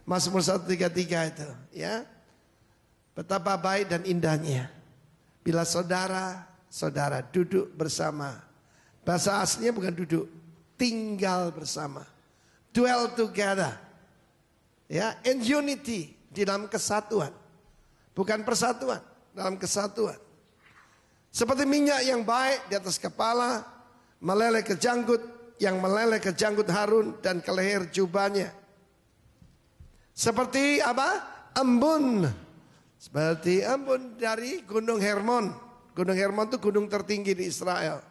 Mazmur 133 itu, ya. Betapa baik dan indahnya bila saudara-saudara duduk bersama. Bahasa aslinya bukan duduk, tinggal bersama. Dwell together. Ya, in unity, di dalam kesatuan. Bukan persatuan, dalam kesatuan. Seperti minyak yang baik di atas kepala, meleleh ke janggut, yang meleleh ke janggut Harun dan ke leher jubahnya. Seperti apa? Embun. Seperti embun dari Gunung Hermon. Gunung Hermon itu gunung tertinggi di Israel.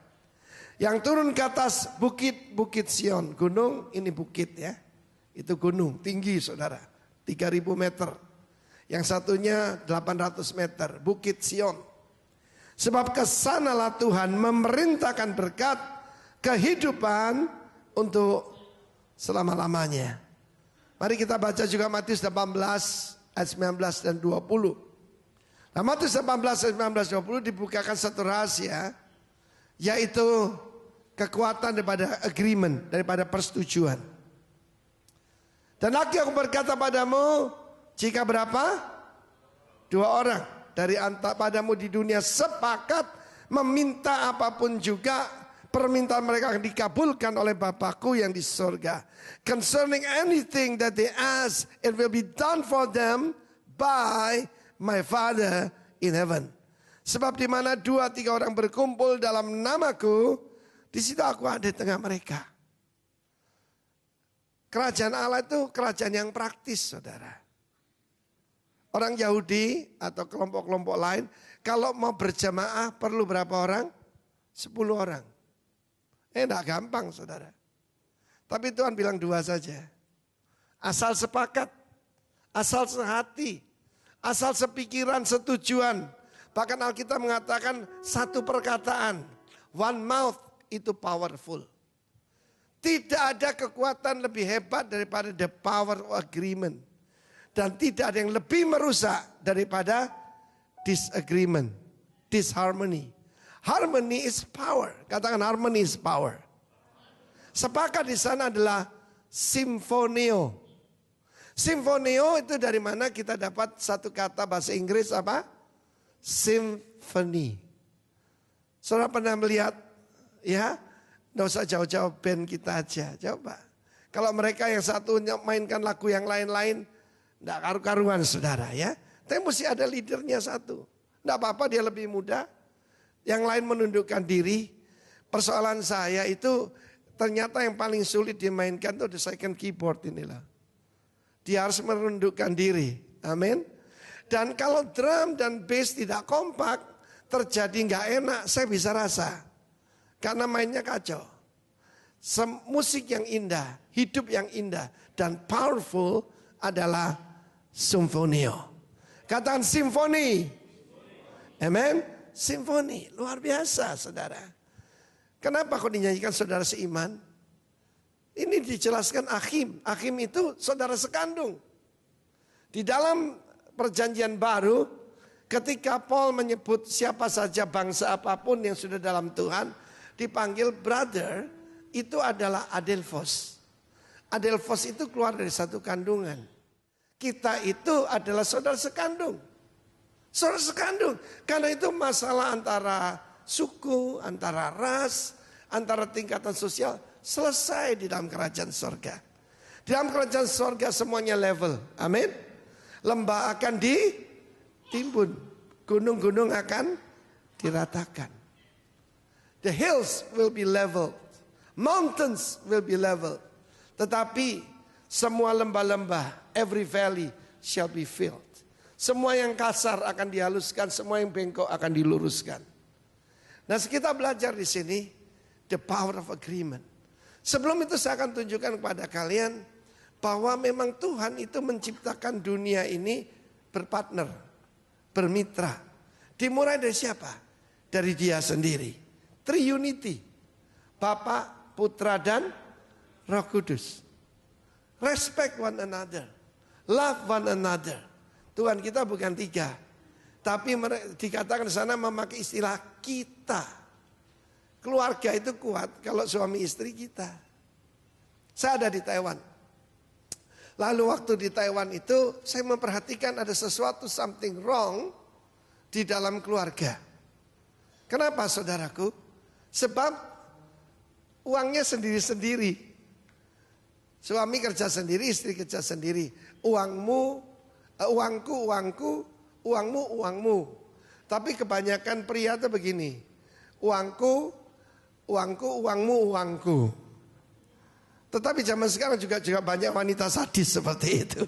Yang turun ke atas bukit-bukit Sion. Gunung ini bukit ya. Itu gunung tinggi saudara. 3000 meter. Yang satunya 800 meter. Bukit Sion. Sebab kesanalah Tuhan memerintahkan berkat kehidupan untuk selama-lamanya. Mari kita baca juga Matius 18 ayat 19 dan 20. Nah, Matius 18 ayat 19 dan 20 dibukakan satu rahasia, yaitu kekuatan daripada agreement, daripada persetujuan. Dan lagi aku berkata padamu, jika berapa? 2 orang dari antara padamu di dunia sepakat meminta apapun juga, permintaan mereka akan dikabulkan oleh Bapakku yang di surga. Concerning anything that they ask, it will be done for them by my Father in heaven. Sebab di mana 2-3 orang berkumpul dalam namaku, di situ aku ada di tengah mereka. Kerajaan Allah itu kerajaan yang praktis, saudara. Orang Yahudi atau kelompok-kelompok lain, kalau mau berjamaah perlu berapa orang? 10 orang. Enggak gampang saudara. Tapi Tuhan bilang 2 saja. Asal sepakat, asal sehati, asal sepikiran, setujuan. Bahkan Alkitab mengatakan satu perkataan, one mouth, itu powerful. Tidak ada kekuatan lebih hebat daripada the power of agreement. Dan tidak ada yang lebih merusak daripada disagreement, disharmony. Harmony is power. Katakan harmony is power. Sepakat di sana adalah simfonio. Simfonio itu dari mana kita dapat satu kata bahasa Inggris apa? Symphony. Saudara pernah melihat ya? Nggak usah jauh-jauh band kita aja. Coba. Kalau mereka yang satu mainkan lagu yang lain-lain, nggak karu-karuan saudara ya. Tapi mesti ada leadernya satu. Nggak apa-apa dia lebih muda. Yang lain menundukkan diri. Persoalan saya itu ternyata yang paling sulit dimainkan itu the second keyboard inilah. Dia harus menundukkan diri. Amin. Dan kalau drum dan bass tidak kompak, terjadi nggak enak, saya bisa rasa. Karena mainnya kacau. Musik yang indah, hidup yang indah dan powerful adalah simfonio. Katakan simfoni. Amen. Simfoni, luar biasa saudara. Kenapa kok dinyanyikan saudara seiman? Ini dijelaskan Achim. Achim itu saudara sekandung. Di dalam perjanjian baru, ketika Paul menyebut siapa saja bangsa apapun yang sudah dalam Tuhan, dipanggil brother, itu adalah adelphos. Adelphos itu keluar dari satu kandungan. Kita itu adalah saudara sekandung. Saudara sekandung. Karena itu masalah antara suku, antara ras, antara tingkatan sosial selesai di dalam kerajaan sorga. Di dalam kerajaan sorga semuanya level. Amin. Lembah akan ditimbun. Gunung-gunung akan diratakan. The hills will be leveled. Mountains will be leveled. Tetapi semua lembah-lembah, every valley shall be filled. Semua yang kasar akan dihaluskan, semua yang bengkok akan diluruskan. Nah, kita belajar di sini the power of agreement. Sebelum itu saya akan tunjukkan kepada kalian bahwa memang Tuhan itu menciptakan dunia ini berpartner, bermitra. Dimulai dari siapa? Dari Dia sendiri. Triunity. Bapa, Putra dan Roh Kudus. Respect one another. Love one another. Tuhan kita bukan 3. Tapi dikatakan di sana memakai istilah kita. Keluarga itu kuat kalau suami istri kita. Saya ada di Taiwan. Lalu waktu di Taiwan itu saya memperhatikan ada sesuatu something wrong di dalam keluarga. Kenapa saudaraku? Sebab uangnya sendiri-sendiri. Suami kerja sendiri, istri kerja sendiri. Uangmu, uangku, uangmu, uangmu. Tapi kebanyakan pria itu begini. Uangku, uangmu, uangku. Tetapi zaman sekarang juga banyak wanita sadis seperti itu.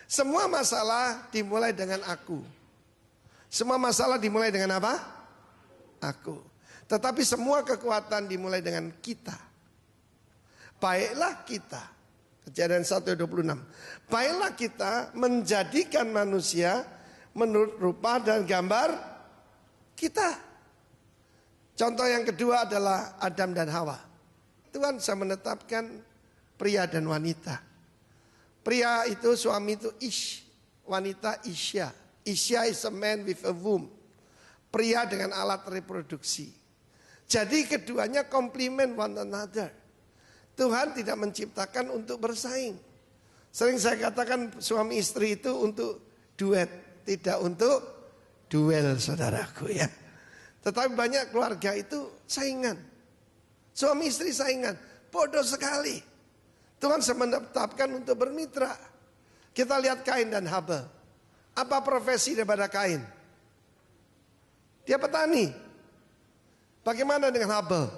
Semua masalah dimulai dengan aku. Semua masalah dimulai dengan apa? Aku. Tetapi semua kekuatan dimulai dengan kita. Baiklah kita. Kejadian 1:26. Baiklah kita menjadikan manusia menurut rupa dan gambar kita. Contoh yang kedua adalah Adam dan Hawa. Tuhan sudah menetapkan pria dan wanita. Pria itu, suami itu ish, wanita isya. Isya is a man with a womb. Pria dengan alat reproduksi. Jadi keduanya complement one another. Tuhan tidak menciptakan untuk bersaing. Sering saya katakan suami istri itu untuk duet, tidak untuk duel, saudaraku ya. Tetapi banyak keluarga itu saingan. Suami istri saingan, bodoh sekali. Tuhan menetapkan untuk bermitra. Kita lihat Kain dan Habel. Apa profesi daripada Kain? Dia petani. Bagaimana dengan Habel?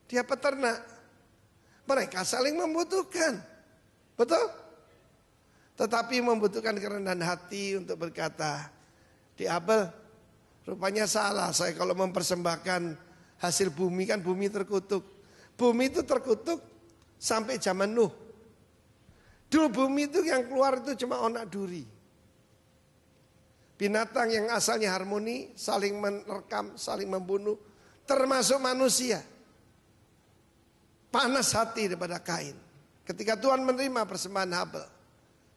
Dia peternak. Mereka saling membutuhkan. Betul? Tetapi membutuhkan kerendahan hati untuk berkata, di Habel rupanya salah saya kalau mempersembahkan hasil bumi, kan bumi terkutuk. Bumi itu terkutuk sampai zaman Nuh. Dulu bumi itu yang keluar itu cuma onak duri. Binatang yang asalnya harmoni, saling menerkam, saling membunuh. Termasuk manusia. Panas hati daripada Kain. Ketika Tuhan menerima persembahan Habel.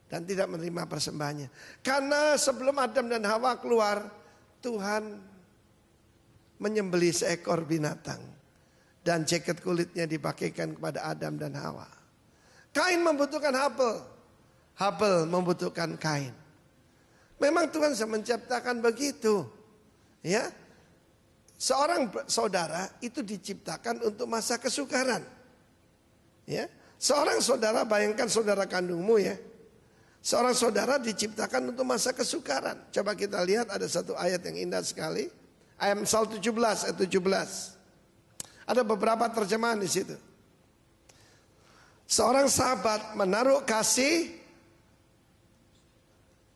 Dan tidak menerima persembahannya. Karena sebelum Adam dan Hawa keluar, Tuhan menyembelih seekor binatang. Dan jaket kulitnya dipakaikan kepada Adam dan Hawa. Kain membutuhkan Habel. Habel membutuhkan Kain. Memang Tuhan sudah menciptakan begitu. Ya, seorang saudara itu diciptakan untuk masa kesukaran. Ya, seorang saudara, bayangkan saudara kandungmu ya. Seorang saudara diciptakan untuk masa kesukaran. Coba kita lihat ada satu ayat yang indah sekali. Ayat 17 ayat 17. Ada beberapa terjemahan di situ. Seorang sahabat menaruh kasih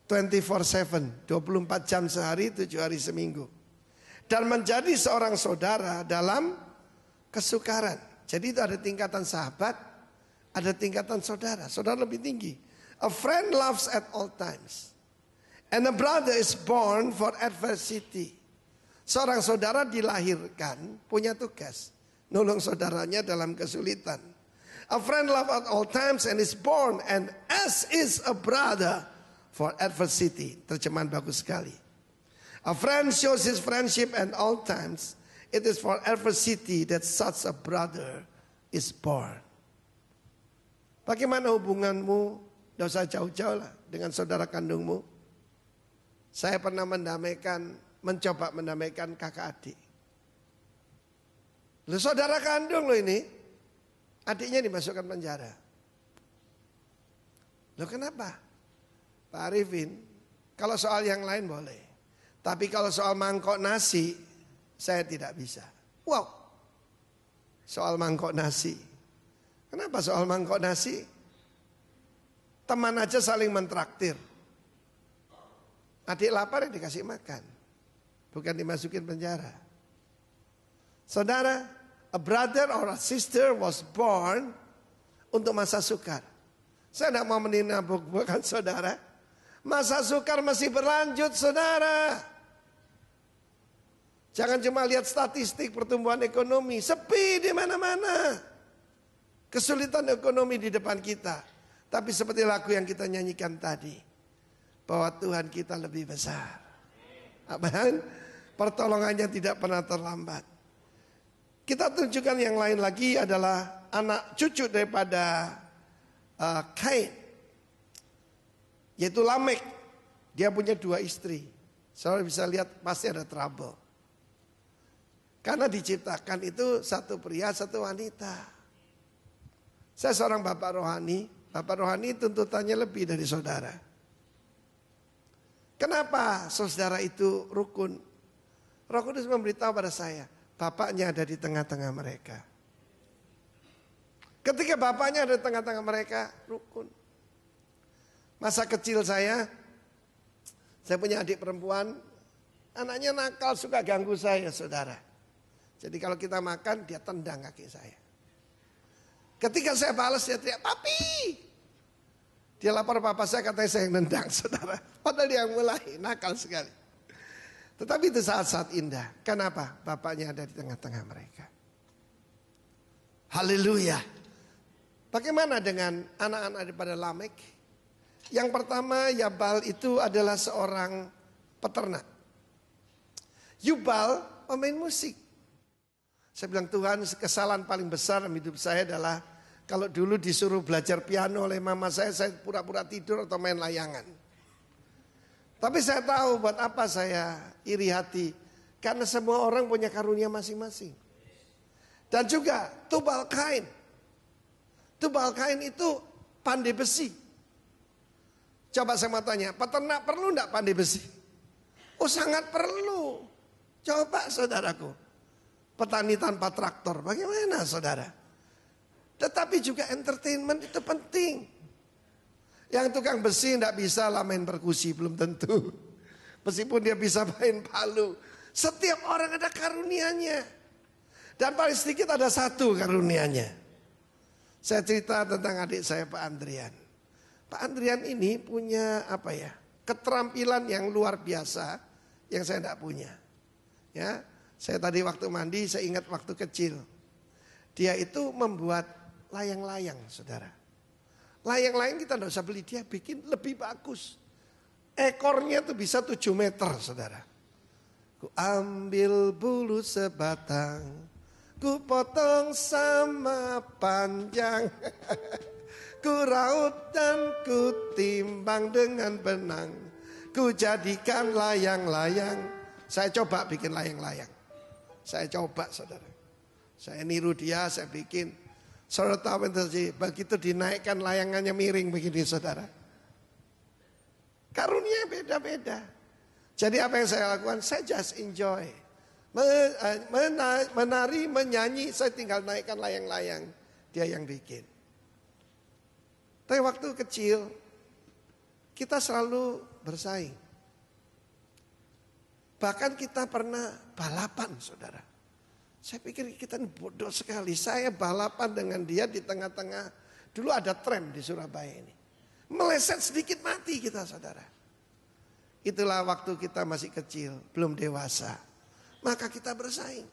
24/7, 24 jam sehari, 7 hari seminggu. Dan menjadi seorang saudara dalam kesukaran. Jadi itu ada tingkatan sahabat, ada tingkatan saudara. Saudara lebih tinggi. A friend loves at all times. And a brother is born for adversity. Seorang saudara dilahirkan punya tugas. Nolong saudaranya dalam kesulitan. A friend loves at all times and is born. And as is a brother for adversity. Terjemahan bagus sekali. A friend shows his friendship at all times. It is for adversity that such a brother is born. Bagaimana hubunganmu? Tidak usah jauh-jauh lah dengan saudara kandungmu. Saya pernah mencoba mendamaikan kakak adik. Loh, saudara kandung loh ini. Adiknya dimasukkan penjara. Loh kenapa? Pak Arifin, kalau soal yang lain boleh. Tapi kalau soal mangkok nasi, saya tidak bisa. Wow, soal mangkok nasi. Kenapa soal mangkok nasi? Teman aja saling mentraktir. Adik lapar ya dikasih makan. Bukan dimasukin penjara. Saudara, a brother or a sister was born untuk masa sukar. Saya tidak mau bukan saudara. Masa sukar masih berlanjut saudara. Jangan cuma lihat statistik pertumbuhan ekonomi. Sepi di mana-mana. Kesulitan ekonomi di depan kita. Tapi seperti lagu yang kita nyanyikan tadi. Bahwa Tuhan kita lebih besar. Amin. Pertolongannya tidak pernah terlambat. Kita tunjukkan yang lain lagi adalah anak cucu daripada Kain, yaitu Lamek. Dia punya 2 istri. Saudara bisa lihat pasti ada trouble. Karena diciptakan itu satu pria, satu wanita. Saya seorang bapak rohani. Bapak rohani tuntutannya lebih dari saudara. Kenapa saudara itu rukun? Roh Kudus memberitahu pada saya, bapaknya ada di tengah-tengah mereka. Ketika bapaknya ada di tengah-tengah mereka, rukun. Masa kecil saya punya adik perempuan, anaknya nakal, suka ganggu saya, saudara. Jadi kalau kita makan, dia tendang kaki saya. Ketika saya balas, dia teriak, "Papi!" Dia lapor papa saya, katanya saya yang nendang, saudara. Padahal dia yang mulai, nakal sekali. Tetapi itu saat-saat indah. Kenapa? Bapaknya ada di tengah-tengah mereka. Haleluya. Bagaimana dengan anak-anak daripada Lamek? Yang pertama, Yabal itu adalah seorang peternak. Yubal pemain musik. Saya bilang, Tuhan, kesalahan paling besar dalam hidup saya adalah kalau dulu disuruh belajar piano oleh mama saya pura-pura tidur atau main layangan. Tapi saya tahu buat apa saya iri hati. Karena semua orang punya karunia masing-masing. Dan juga Tubal Kain. Tubal Kain itu pandai besi. Coba saya mau tanya, peternak perlu enggak pandai besi? Oh, sangat perlu. Coba saudaraku, petani tanpa traktor, bagaimana saudara? Tetapi juga entertainment itu penting. Yang tukang besi enggak bisa lah main perkusi, belum tentu. Meskipun dia bisa main palu. Setiap orang ada karunianya. Dan paling sedikit ada satu karunianya. Saya cerita tentang adik saya Pak Andrian. Pak Andrian ini punya keterampilan yang luar biasa yang saya tidak punya. Ya, saya tadi waktu mandi saya ingat waktu kecil. Dia itu membuat layang-layang, saudara. Layang-layang kita tidak usah beli, dia bikin lebih bagus. Ekornya tuh bisa 7 meter, saudara. Ku ambil bulu sebatang, ku potong sama panjang. Ku raut dan ku timbang dengan benang. Ku jadikan layang-layang. Saya coba bikin layang-layang. Saya coba, saudara. Saya niru dia, saya bikin. Saudara tahu yang terjadi, begitu dinaikkan layangannya miring begini, saudara. Karunia beda-beda. Jadi apa yang saya lakukan? Saya just enjoy. Menari, menyanyi, saya tinggal naikkan layang-layang. Dia yang bikin. Tapi waktu kecil, kita selalu bersaing. Bahkan kita pernah balapan, saudara. Saya pikir kita ini bodoh sekali. Saya balapan dengan dia di tengah-tengah. Dulu ada tram di Surabaya ini. Meleset sedikit mati kita, saudara. Itulah waktu kita masih kecil, belum dewasa. Maka kita bersaing.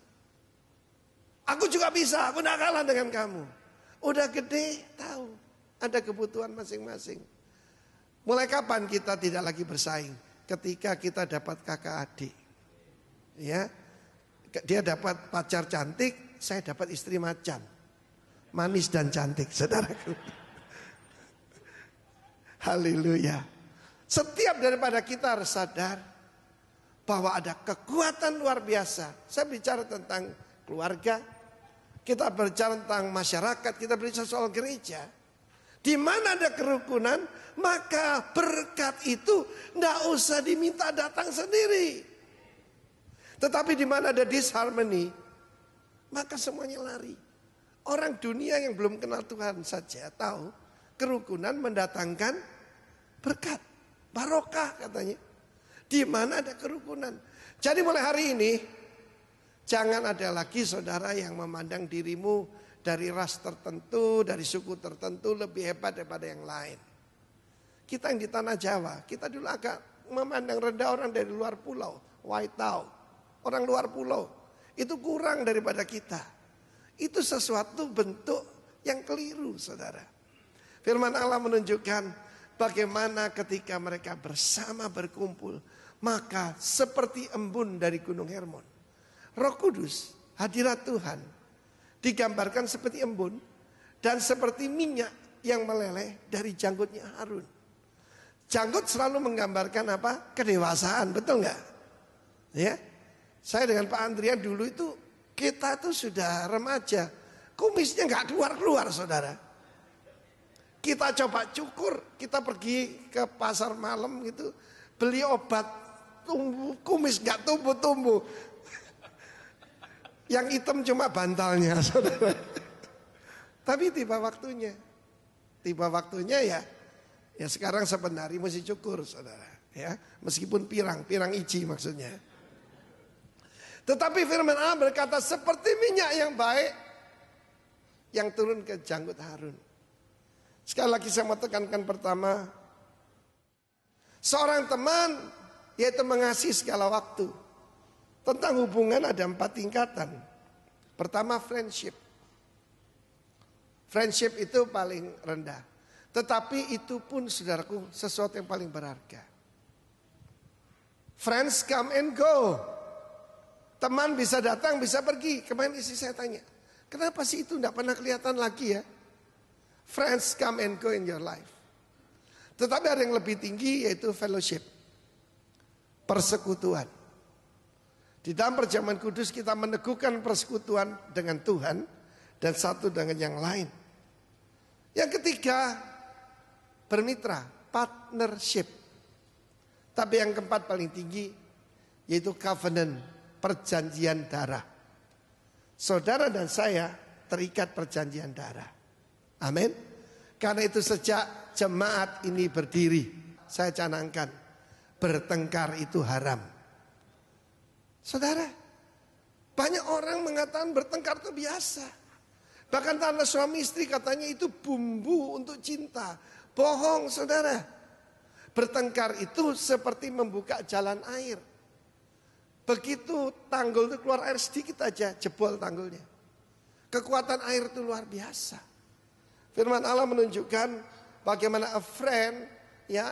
Aku juga bisa, aku tidak kalah dengan kamu. Udah gede, tahu. Ada kebutuhan masing-masing. Mulai kapan kita tidak lagi bersaing? Ketika kita dapat kakak adik. Ya, dia dapat pacar cantik, saya dapat istri macan. Manis dan cantik, saudaraku. Haleluya. Setiap daripada kita harus sadar bahwa ada kekuatan luar biasa. Saya bicara tentang keluarga, kita bicara tentang masyarakat, kita bicara soal gereja. Di mana ada kerukunan, maka berkat itu tidak usah diminta datang sendiri. Tetapi di mana ada disharmony, maka semuanya lari. Orang dunia yang belum kenal Tuhan saja tahu kerukunan mendatangkan berkat, barokah katanya. Di mana ada kerukunan. Jadi mulai hari ini, jangan ada lagi saudara yang memandang dirimu dari ras tertentu, dari suku tertentu lebih hebat daripada yang lain. Kita yang di tanah Jawa, kita dulu agak memandang rendah orang dari luar pulau, Waitau, orang luar pulau. Itu kurang daripada kita. Itu sesuatu bentuk yang keliru, saudara. Firman Allah menunjukkan bagaimana ketika mereka bersama berkumpul, maka seperti embun dari Gunung Hermon. Roh Kudus, hadirat Tuhan, digambarkan seperti embun dan seperti minyak yang meleleh dari janggutnya Harun. Janggut selalu menggambarkan apa? Kedewasaan, betul nggak? Ya, saya dengan Pak Andrian dulu itu kita tuh sudah remaja, kumisnya nggak keluar saudara. Kita coba cukur, kita pergi ke pasar malam gitu, beli obat tumbuh kumis nggak tumbuh. Yang hitam cuma bantalnya, saudara. Tapi tiba waktunya ya sekarang sebenarnya mesti cukur, saudara. Ya, meskipun pirang iji maksudnya. Tetapi firman Allah berkata seperti minyak yang baik yang turun ke janggut Harun. Sekali lagi saya mau tekankan pertama, seorang teman yaitu mengasihi segala waktu. Tentang hubungan ada 4 tingkatan. Pertama friendship. Friendship itu paling rendah. Tetapi itu pun saudaraku sesuatu yang paling berharga. Friends come and go. Teman bisa datang bisa pergi. Kemarin istri saya tanya, kenapa sih itu tidak pernah kelihatan lagi ya? Friends come and go in your life. Tetapi ada yang lebih tinggi yaitu fellowship. Persekutuan. Di dalam perjamuan kudus kita meneguhkan persekutuan dengan Tuhan dan satu dengan yang lain. Yang ketiga, bermitra, partnership. Tapi yang keempat paling tinggi yaitu covenant, perjanjian darah. Saudara dan saya terikat perjanjian darah. Amin. Karena itu sejak jemaat ini berdiri, saya canangkan bertengkar itu haram. Saudara, banyak orang mengatakan bertengkar itu biasa. Bahkan tanda suami istri katanya itu bumbu untuk cinta. Bohong, saudara. Bertengkar itu seperti membuka jalan air. Begitu tanggul itu keluar air sedikit aja, jebol tanggulnya. Kekuatan air itu luar biasa. Firman Allah menunjukkan bagaimana a friend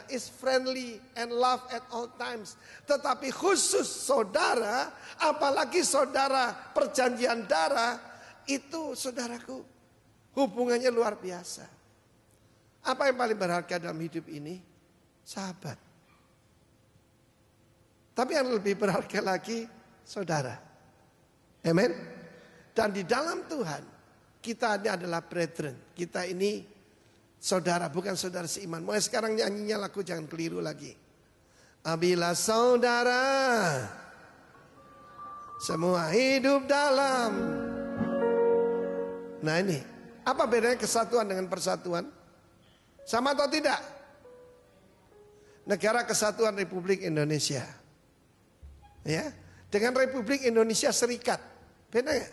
is friendly and love at all times. Tetapi khusus saudara, apalagi saudara perjanjian darah, itu saudaraku hubungannya luar biasa. Apa yang paling berharga dalam hidup ini? Sahabat. Tapi yang lebih berharga lagi saudara. Amen. Dan di dalam Tuhan kita ini adalah brethren. Kita ini saudara, bukan saudara seiman. Mulai sekarang nyanyinya lagu jangan keliru lagi. Apabila saudara semua hidup dalam. Nah ini, apa bedanya kesatuan dengan persatuan? Sama atau tidak? Negara Kesatuan Republik Indonesia. Ya, dengan Republik Indonesia Serikat. Beda gak?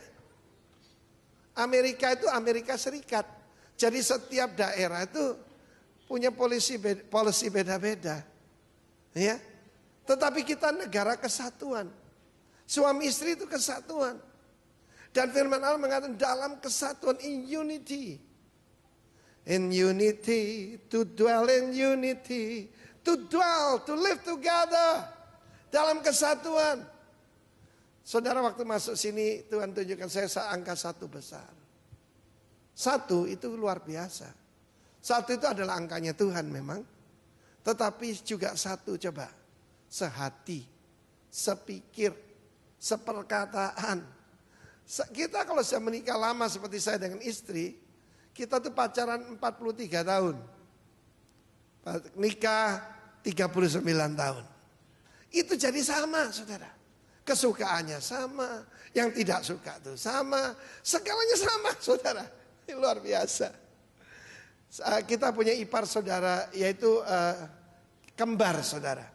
Amerika itu Amerika Serikat. Jadi setiap daerah itu punya polisi beda-beda. Ya. Tetapi kita negara kesatuan. Suami istri itu kesatuan. Dan firman Allah mengatakan dalam kesatuan, in unity. In unity, to dwell in unity. To dwell, to live together. Dalam kesatuan. Saudara, waktu masuk sini Tuhan tunjukkan saya angka 1 besar. 1 itu luar biasa. 1 itu adalah angkanya Tuhan memang. Tetapi juga 1 coba. Sehati, sepikir, seperkataan. Kita kalau sudah menikah lama seperti saya dengan istri, kita tuh pacaran 43 tahun. Nikah 39 tahun. Itu jadi sama, saudara. Kesukaannya sama, yang tidak suka itu sama, segalanya sama, saudara. Ini luar biasa. Kita punya ipar saudara, yaitu kembar, saudara.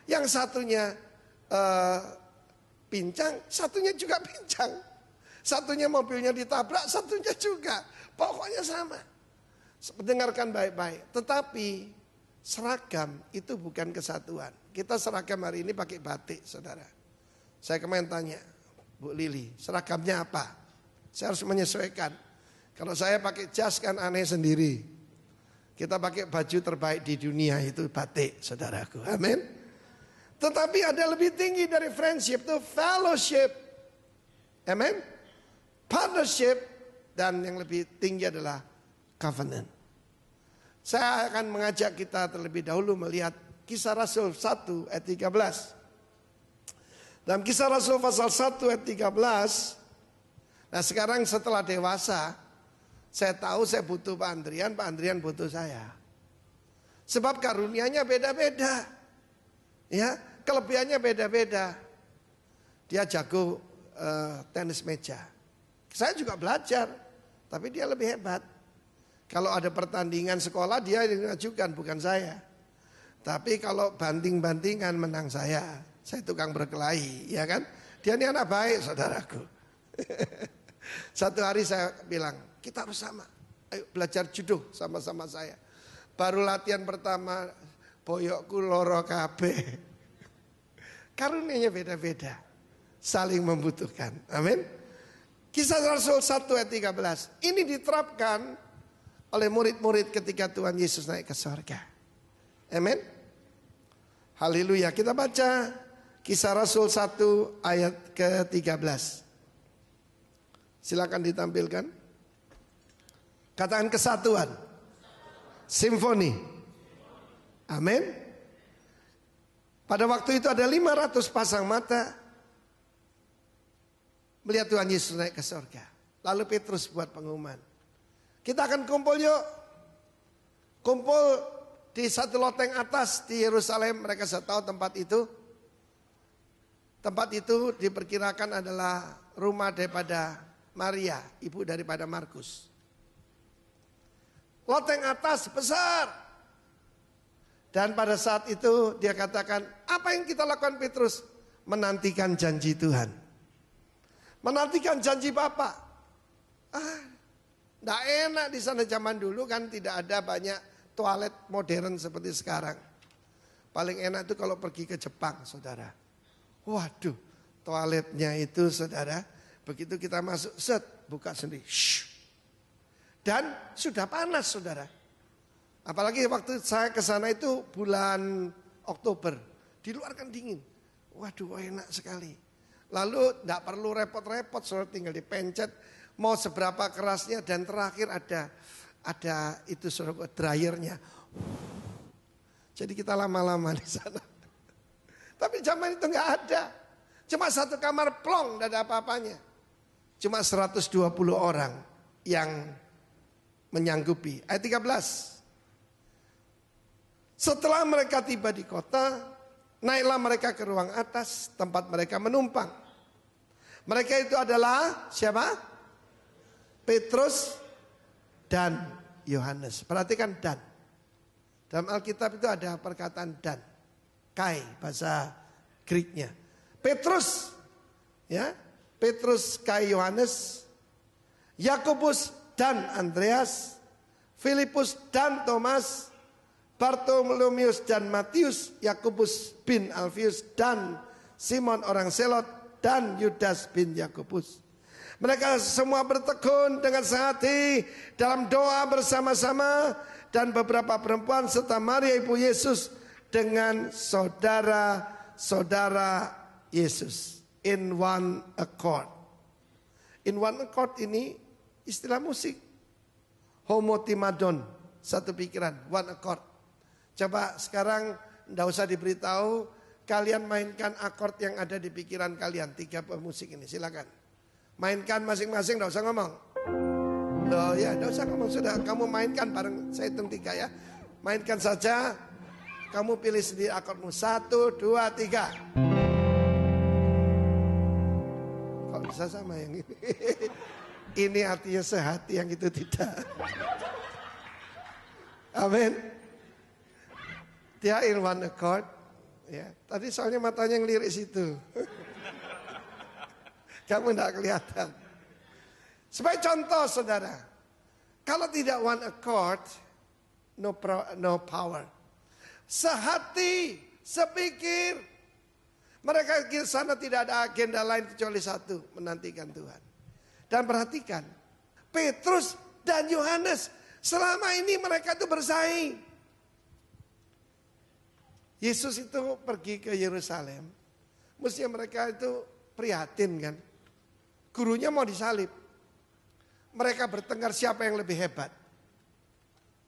Yang satunya pincang, satunya juga pincang. Satunya mobilnya ditabrak, satunya juga. Pokoknya sama. Dengarkan baik-baik. Tetapi seragam itu bukan kesatuan. Kita seragam hari ini pakai batik, saudara. Saya kemarin tanya, Bu Lili, seragamnya apa? Saya harus menyesuaikan. Kalau saya pakai jas kan aneh sendiri. Kita pakai baju terbaik di dunia itu batik, saudaraku. Amin. Tetapi ada lebih tinggi dari friendship, itu fellowship. Amin. Partnership. Dan yang lebih tinggi adalah covenant. Saya akan mengajak kita terlebih dahulu melihat Kisah Rasul 1 ayat 13. Dalam Kisah Rasul pasal 1 ayat 13. Nah sekarang setelah dewasa, saya tahu saya butuh Pak Andrian butuh saya. Sebab karunianya beda-beda. Ya, kelebihannya beda-beda. Dia jago tenis meja. Saya juga belajar, tapi dia lebih hebat. Kalau ada pertandingan sekolah dia yang mengajukan, bukan saya. Tapi kalau banting-bantingan menang saya. Saya tukang berkelahi, ya kan? Dia ini anak baik, saudaraku. Satu hari saya bilang, kita harus sama. Ayo belajar judo sama-sama saya. Baru latihan pertama, boyokku loro kabeh. Karunianya beda-beda. Saling membutuhkan. Amin. Kisah Rasul 1 ayat 13. Ini diterapkan oleh murid-murid ketika Tuhan Yesus naik ke surga. Amin. Haleluya. Kita baca Kisah Rasul 1 ayat ke-13. Silakan ditampilkan. Katakan kesatuan. Simfoni. Amin. Pada waktu itu ada 500 pasang mata melihat Tuhan Yesus naik ke surga. Lalu Petrus buat pengumuman. Kita akan kumpul yuk. Kumpul di satu loteng atas di Yerusalem. Mereka sudah tahu tempat itu. Tempat itu diperkirakan adalah rumah daripada Maria, ibu daripada Markus. Loteng atas besar. Dan pada saat itu dia katakan, apa yang kita lakukan Petrus? Menantikan janji Tuhan. Menantikan janji Bapa. Nggak enak di sana zaman dulu kan tidak ada banyak toilet modern seperti sekarang. Paling enak itu kalau pergi ke Jepang, saudara. Waduh, toiletnya itu saudara, begitu kita masuk, set, buka sendiri. Shhh. Dan sudah panas saudara. Apalagi waktu saya ke sana itu bulan Oktober. Di luar kan dingin. Waduh, enak sekali. Lalu tidak perlu repot-repot, saudara tinggal dipencet. Mau seberapa kerasnya dan terakhir ada itu saudara dryernya. Jadi kita lama-lama di sana. Tapi zaman itu nggak ada. Cuma satu kamar plong, tidak ada apa-apanya. Cuma 120 orang yang menyanggupi. Ayat 13. Setelah mereka tiba di kota, naiklah mereka ke ruang atas tempat mereka menumpang. Mereka itu adalah siapa? Petrus dan Yohanes. Perhatikan dan. Dalam Alkitab itu ada perkataan dan. Kai bahasa Greeknya. Petrus, ya, Petrus, Kai, Yohanes, Yakobus dan Andreas, Filipus dan Thomas, Bartolomeus dan Matius, Yakobus bin Alfius dan Simon orang Selot dan Yudas bin Yakobus. Mereka semua bertekun dengan sehati dalam doa bersama-sama dan beberapa perempuan serta Maria ibu Yesus dengan saudara-saudara Yesus in one accord. In one accord ini istilah musik. Homotimadon, satu pikiran, one accord. Coba sekarang tidak usah diberitahu, kalian mainkan akord yang ada di pikiran kalian. 3 pemusik ini, silakan. Mainkan masing-masing, tidak usah ngomong. Loh ya, tidak usah ngomong, sudah kamu mainkan bareng, saya hitung 3 ya. Mainkan saja. Kamu pilih sendiri akordmu. 1, 2, 3. Kok bisa sama yang ini? Ini artinya sehati, yang itu tidak. Amin. Dia in one accord. Ya, tadi soalnya matanya ngelirik situ. Kamu tidak kelihatan. Sebagai contoh saudara. Kalau tidak one accord, no power. Sehati, sepikir. Mereka di sana tidak ada agenda lain kecuali satu, menantikan Tuhan. Dan perhatikan, Petrus dan Yohanes, selama ini mereka itu bersaing. Yesus itu pergi ke Yerusalem, mestinya mereka itu prihatin kan. Gurunya mau disalib. Mereka bertengkar siapa yang lebih hebat.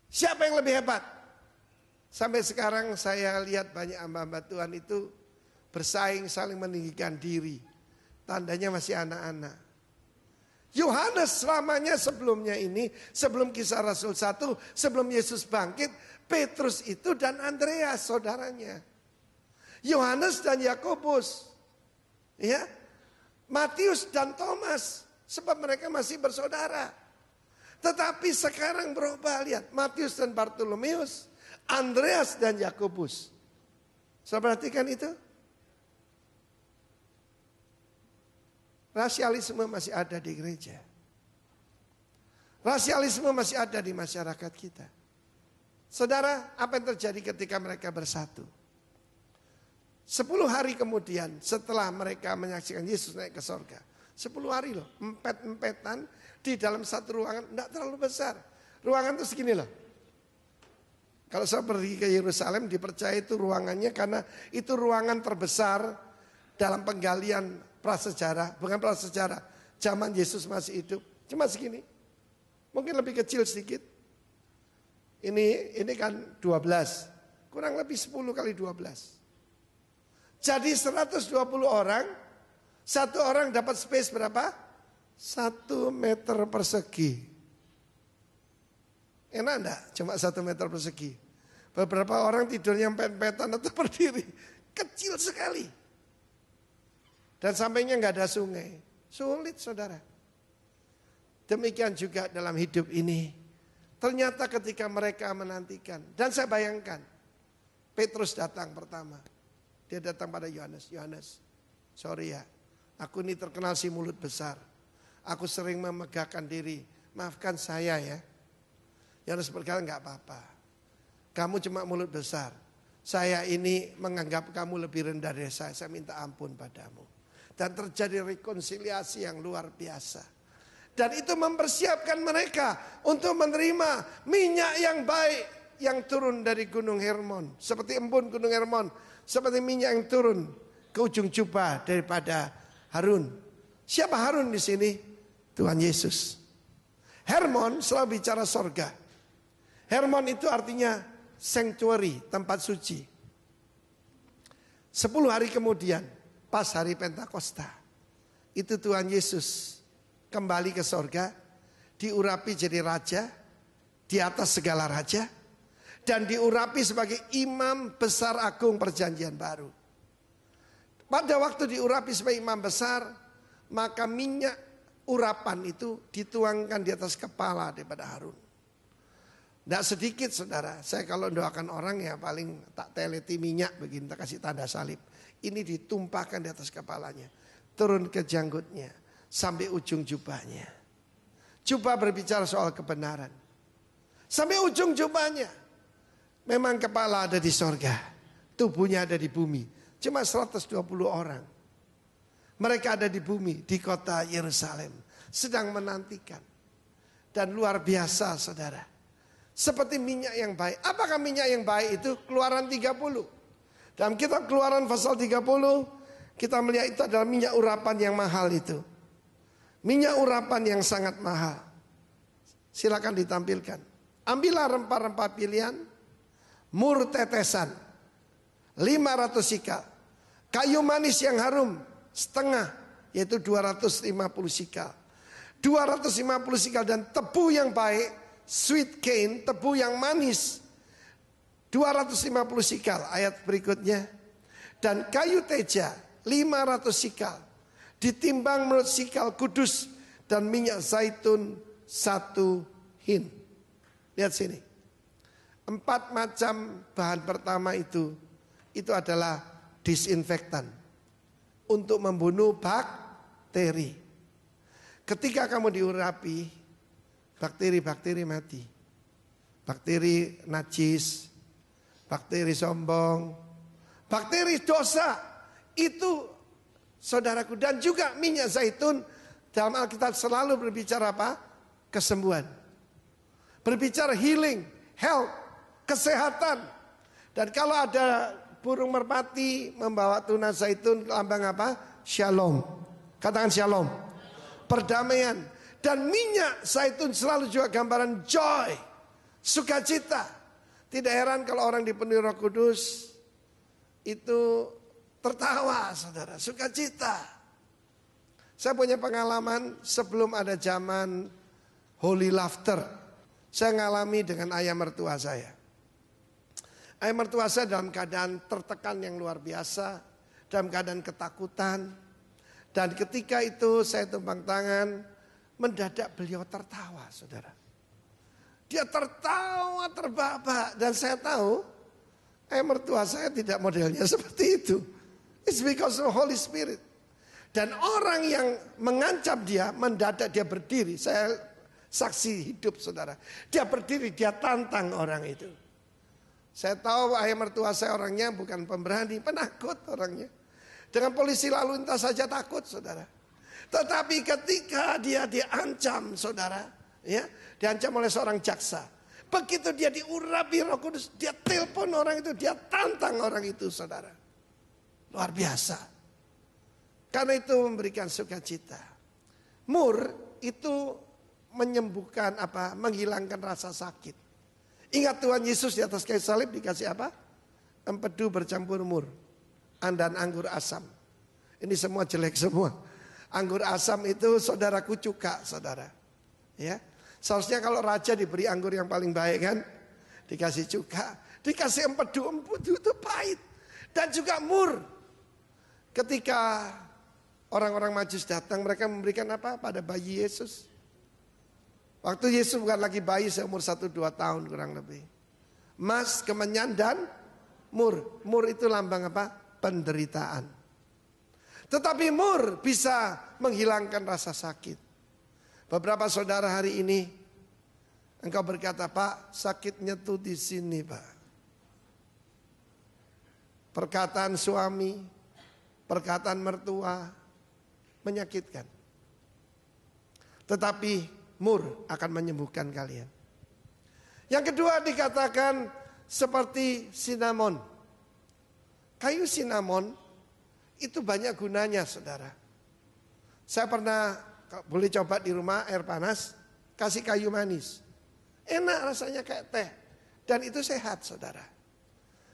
Siapa yang lebih hebat? Sampai sekarang saya lihat banyak hamba-hamba Tuhan itu bersaing saling meninggikan diri. Tandanya masih anak-anak. Yohanes selamanya sebelumnya ini, sebelum kisah Rasul 1, sebelum Yesus bangkit, Petrus itu dan Andreas saudaranya. Yohanes dan Yakobus. Ya. Matius dan Thomas, sebab mereka masih bersaudara. Tetapi sekarang berubah, lihat, Matius dan Bartolomeus, Andreas dan Yakobus. Saya perhatikan itu. Rasialisme masih ada di gereja. Rasialisme masih ada di masyarakat kita. Saudara, apa yang terjadi ketika mereka bersatu? 10 hari kemudian setelah mereka menyaksikan Yesus naik ke sorga. 10 hari loh, empet-empetan di dalam satu ruangan, tidak terlalu besar. Ruangan itu segini loh. Kalau saya pergi ke Yerusalem dipercaya itu ruangannya karena itu ruangan terbesar dalam penggalian prasejarah. Bukan prasejarah, zaman Yesus masih hidup. Cuma segini, mungkin lebih kecil sedikit. Ini kan 12, kurang lebih 10 kali 12. Jadi 120 orang, satu orang dapat space berapa? 1 meter persegi. Enak enggak? Cuma 1 meter persegi. Beberapa orang tidurnya empet-empetan atau berdiri. Kecil sekali. Dan sampingnya enggak ada sungai. Sulit saudara. Demikian juga dalam hidup ini. Ternyata ketika mereka menantikan. Dan saya bayangkan. Petrus datang pertama. Dia datang pada Yohanes. Yohanes, sorry ya. Aku ini terkenal si mulut besar. Aku sering memegahkan diri. Maafkan saya ya. Yohanes berkata enggak apa-apa. Kamu cuma mulut besar. Saya ini menganggap kamu lebih rendah dari saya. Saya minta ampun padamu. Dan terjadi rekonsiliasi yang luar biasa. Dan itu mempersiapkan mereka untuk menerima minyak yang baik yang turun dari Gunung Hermon. Seperti embun Gunung Hermon. Seperti minyak yang turun ke ujung jubah daripada Harun. Siapa Harun di sini? Tuhan Yesus. Hermon selalu bicara sorga. Hermon itu artinya sanctuary, tempat suci. 10 hari kemudian, pas hari Pentakosta, itu Tuhan Yesus kembali ke sorga, diurapi jadi raja, di atas segala raja, dan diurapi sebagai imam besar agung perjanjian baru. Pada waktu diurapi sebagai imam besar, maka minyak urapan itu dituangkan di atas kepala daripada Harun. Tidak sedikit saudara, saya kalau doakan orang ya paling tak teleti minyak begini, tak kasih tanda salib. Ini ditumpahkan di atas kepalanya, turun ke janggutnya, sampai ujung jubahnya. Jubah berbicara soal kebenaran. Sampai ujung jubahnya. Memang kepala ada di sorga, tubuhnya ada di bumi. Cuma 120 orang. Mereka ada di bumi, di kota Yerusalem. Sedang menantikan. Dan luar biasa saudara. Seperti minyak yang baik. Apakah minyak yang baik itu? Keluaran 30. Dalam kitab Keluaran pasal 30. Kita melihat itu adalah minyak urapan yang mahal itu. Minyak urapan yang sangat mahal. Silakan ditampilkan. Ambillah rempah-rempah pilihan. Mur tetesan. 500 sikal. Kayu manis yang harum. Setengah. Yaitu 250 sikal. 250 sikal dan tebu yang baik. Sweet cane, tebu yang manis, 250 sikal. Ayat berikutnya. Dan kayu teja 500 sikal. Ditimbang menurut sikal kudus. Dan minyak zaitun 1 hin. Lihat sini. 4 macam bahan pertama itu adalah disinfektan. Untuk membunuh bakteri. Ketika kamu diurapi, bakteri-bakteri mati. Bakteri najis, bakteri sombong, bakteri dosa. Itu saudaraku. Dan juga minyak zaitun dalam Alkitab selalu berbicara apa? Kesembuhan. Berbicara healing, health, kesehatan. Dan kalau ada burung merpati membawa tunas zaitun, lambang apa? Shalom. Katakan shalom. Perdamaian. Dan minyak zaitun selalu juga gambaran joy, Sukacita. Tidak heran kalau orang dipenuhi Roh Kudus itu tertawa, saudara. Sukacita. Saya punya pengalaman sebelum ada zaman holy laughter. Saya ngalami dengan ayah mertua saya. Ayah mertua saya dalam keadaan tertekan yang luar biasa. Dalam keadaan ketakutan. Dan ketika itu saya tumpang tangan. Mendadak beliau tertawa, saudara. Dia tertawa terbahak-bahak. Dan saya tahu ayah mertua saya tidak modelnya seperti itu. It's because of the Holy Spirit. Dan orang yang mengancam dia, mendadak dia berdiri. Saya saksi hidup, saudara. Dia berdiri, dia tantang orang itu. Saya tahu ayah mertua saya orangnya bukan pemberani, penakut orangnya. Dengan polisi lalu lintas saja takut, saudara. Tetapi ketika dia diancam, saudara, ya, diancam oleh seorang jaksa. Begitu dia diurapi Roh Kudus, dia telepon orang itu, dia tantang orang itu, saudara. Luar biasa. Karena itu memberikan sukacita. Mur itu menyembuhkan apa? Menghilangkan rasa sakit. Ingat Tuhan Yesus di atas kayu salib dikasih apa? Empedu bercampur mur. Dan anggur asam. Ini semua jelek semua. Anggur asam itu saudaraku cuka, saudara. Ya. Seharusnya kalau raja diberi anggur yang paling baik kan. Dikasih cuka. Dikasih empedu itu pahit. Dan juga mur. Ketika orang-orang Majus datang, mereka memberikan apa pada bayi Yesus. Waktu Yesus bukan lagi bayi, seumur 1-2 tahun kurang lebih. Emas, kemenyan dan mur. Mur itu lambang apa? Penderitaan. Tetapi mur bisa menghilangkan rasa sakit. Beberapa saudara hari ini, engkau berkata, Pak, sakitnya tuh di sini, Pak. Perkataan suami, perkataan mertua, menyakitkan. Tetapi mur akan menyembuhkan kalian. Yang kedua dikatakan seperti sinamon. Kayu sinamon itu banyak gunanya, saudara. Saya pernah, boleh coba di rumah air panas, kasih kayu manis. Enak rasanya kayak teh. Dan itu sehat, saudara.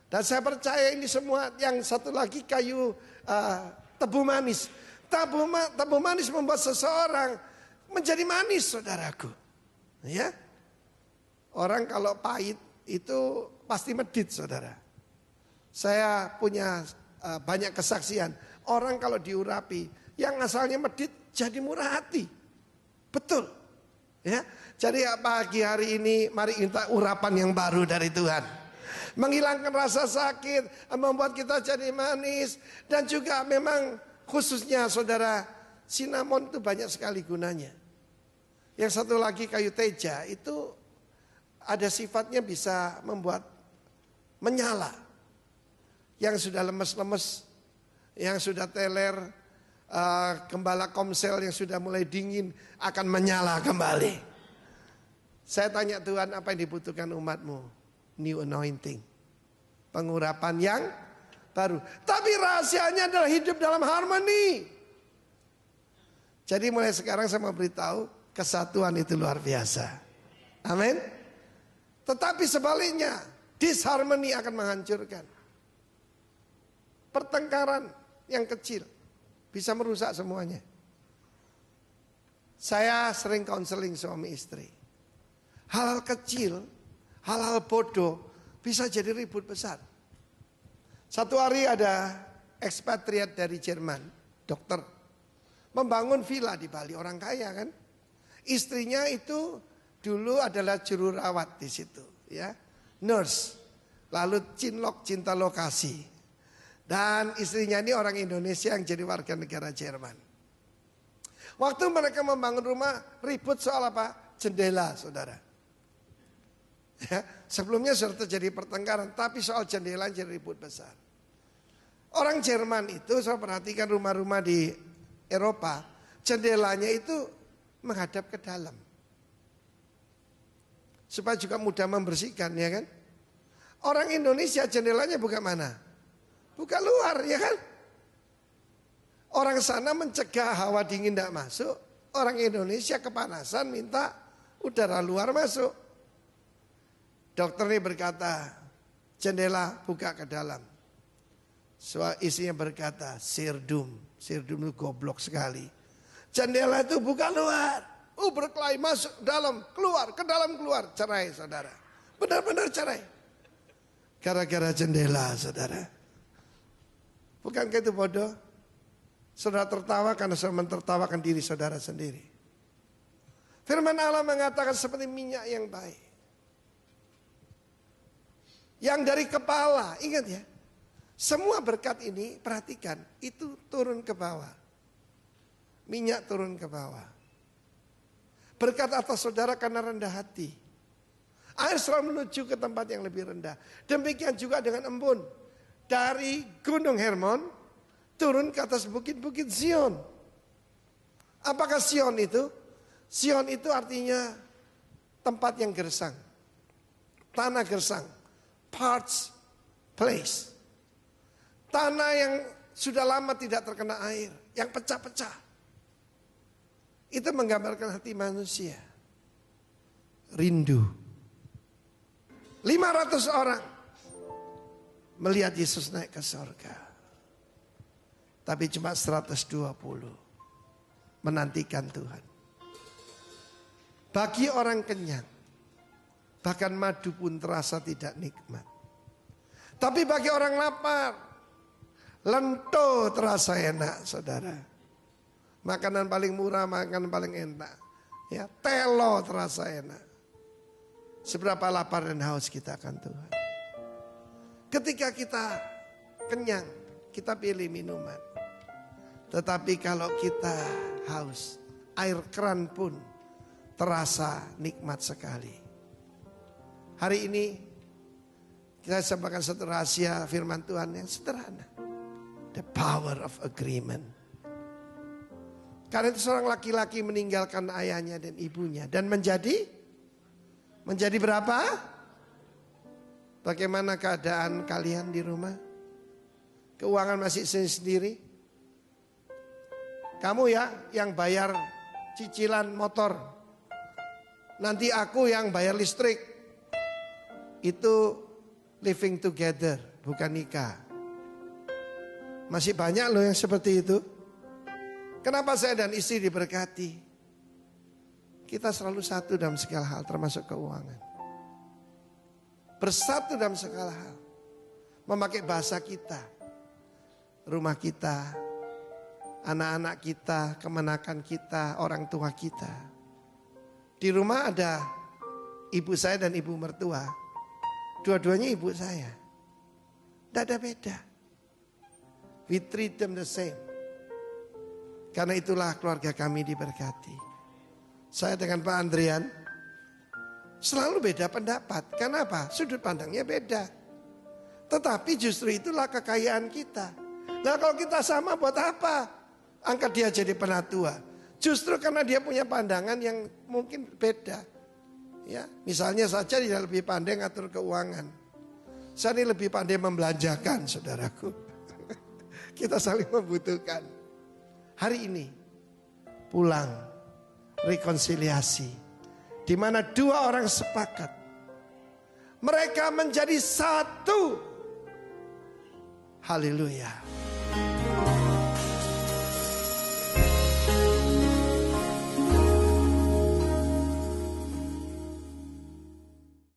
Dan saya percaya ini semua, yang satu lagi kayu tebu manis. Tebu manis membuat seseorang menjadi manis, saudaraku. Ya, orang kalau pahit itu pasti medit, saudara. Saya punya banyak kesaksian. Orang kalau diurapi, yang asalnya medit jadi murah hati. Betul. Ya, jadi pagi hari ini mari minta urapan yang baru dari Tuhan. Menghilangkan rasa sakit, membuat kita jadi manis. Dan juga memang khususnya saudara, sinamon itu banyak sekali gunanya. Yang satu lagi kayu teja itu ada sifatnya bisa membuat menyala. Yang sudah lemes-lemes, yang sudah teler, gembala komsel yang sudah mulai dingin akan menyala kembali. Saya tanya Tuhan, apa yang dibutuhkan umatmu? New anointing. Pengurapan yang baru. Tapi rahasianya adalah hidup dalam harmoni. Jadi mulai sekarang saya mau beritahu, kesatuan itu luar biasa. Amin. Tetapi sebaliknya, disharmoni akan menghancurkan. Pertengkaran yang kecil bisa merusak semuanya. Saya sering konseling suami istri. Hal-hal kecil, hal-hal bodoh bisa jadi ribut besar. Satu hari ada ekspatriat dari Jerman, dokter, membangun villa di Bali, orang kaya kan. Istrinya itu dulu adalah juru rawat di situ, ya, nurse, lalu cinlok cinta lokasi. Dan istrinya ini orang Indonesia yang jadi warga negara Jerman. Waktu mereka membangun rumah ribut soal apa? Jendela, saudara. Ya, sebelumnya sudah terjadi pertengkaran, tapi soal jendela jadi ribut besar. Orang Jerman itu, saya perhatikan rumah-rumah di Eropa, jendelanya itu menghadap ke dalam. Supaya juga mudah membersihkan, ya kan? Orang Indonesia jendelanya buka mana? Buka luar, ya kan? Orang sana mencegah hawa dingin tidak masuk. Orang Indonesia kepanasan minta udara luar masuk. Dokter ini berkata, jendela buka ke dalam. Isinya berkata, sirdum. Sirdum itu goblok sekali. Jendela itu buka luar. Berkelahi masuk dalam, keluar, ke dalam keluar. Cerai saudara. Benar-benar cerai. Gara-gara jendela saudara. Bukankah itu bodoh? Saudara tertawa karena saudara mentertawakan diri saudara sendiri. Firman Allah mengatakan seperti minyak yang baik. Yang dari kepala, ingat ya. Semua berkat ini, perhatikan, itu turun ke bawah. Minyak turun ke bawah. Berkat atas saudara karena rendah hati. Air selalu menuju ke tempat yang lebih rendah. Demikian juga dengan embun. Dari Gunung Hermon, turun ke atas bukit-bukit Zion. Apakah Zion itu? Zion itu artinya tempat yang gersang. Tanah gersang. Parched place. Tanah yang sudah lama tidak terkena air. Yang pecah-pecah. Itu menggambarkan hati manusia. Rindu. 500 orang melihat Yesus naik ke surga. Tapi cuma 120 menantikan Tuhan. Bagi orang kenyang, bahkan madu pun terasa tidak nikmat. Tapi bagi orang lapar, lento terasa enak saudara. Makanan paling murah, makanan paling enak. Ya, telo terasa enak. Seberapa lapar dan haus kita akan Tuhan. Ketika kita kenyang, kita pilih minuman. Tetapi kalau kita haus, air keran pun terasa nikmat sekali. Hari ini kita sampaikan satu rahasia firman Tuhan yang sederhana. The power of agreement. Karena itu seorang laki-laki meninggalkan ayahnya dan ibunya. Dan menjadi berapa? Bagaimana keadaan kalian di rumah? Keuangan masih sendiri? Kamu ya yang bayar cicilan motor. Nanti aku yang bayar listrik. Itu living together, bukan nikah. Masih banyak loh yang seperti itu. Kenapa saya dan istri diberkati? Kita selalu satu dalam segala hal termasuk keuangan. Bersatu dalam segala hal. Memakai bahasa kita. Rumah kita. Anak-anak kita, kemenakan kita, orang tua kita. Di rumah ada ibu saya dan ibu mertua. Dua-duanya ibu saya. Tidak ada beda. We treat them the same. Karena itulah keluarga kami diberkati. Saya dengan Pak Andrian selalu beda pendapat. Kenapa? Sudut pandangnya beda. Tetapi justru itulah kekayaan kita. Nah kalau kita sama buat apa? Angkat dia jadi penatua. Justru karena dia punya pandangan yang mungkin beda. Ya, misalnya saja dia lebih pandai ngatur keuangan. Saya ini lebih pandai membelanjakan, saudaraku. Kita saling membutuhkan. Hari ini pulang rekonsiliasi, di mana dua orang sepakat. Mereka menjadi satu. Haleluya.